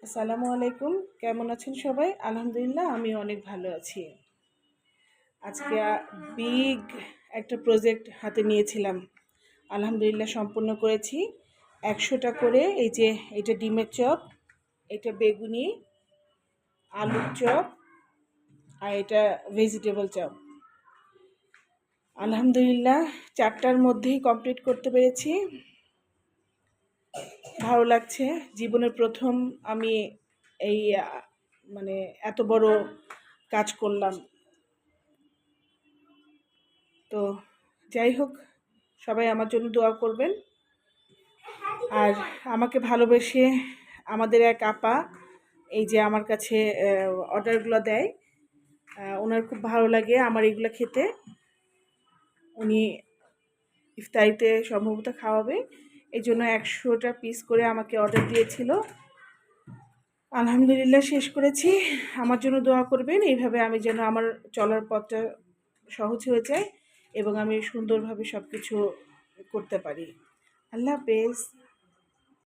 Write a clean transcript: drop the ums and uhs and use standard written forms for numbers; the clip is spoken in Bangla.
আসসালামু আলাইকুম। কেমন আছেন সবাই? আলহামদুলিল্লাহ আমি অনেক ভালো আছি। আজকে বিগ একটা প্রজেক্ট হাতে নিয়েছিলাম। আলহামদুলিল্লাহ সম্পূর্ণ করেছি। ১০০টা করে এই যে এটা ডিমের চপ, এটা বেগুনি, আলুর চপ আর এটা ভেজিটেবল চপ। আলহামদুলিল্লাহ ৪টার মধ্যেই কমপ্লিট করতে পেরেছি। ভালো লাগছে। জীবনের প্রথম আমি এই মানে এত বড় কাজ করলাম। তো যাই হোক, সবাই আমার জন্য দোয়া করবেন। আর আমাকে ভালোবেসে আমাদের এক আপা এই যে আমার কাছে অর্ডারগুলো দেয়, ওনার খুব ভালো লাগে আমার এগুলো খেতে। উনি ইফতারিতে সম্ভবত খাওয়াবে, এই জন্য ১০০টা পিস করে আমাকে অর্ডার দিয়েছিল। আলহামদুলিল্লাহ শেষ করেছি। আমার জন্য দোয়া করবেন, এইভাবে আমি যেন আমার চলার পথটা সহজ হয়ে যায় এবং আমি সুন্দরভাবে সব কিছু করতে পারি। আল্লাহ হাফেজ।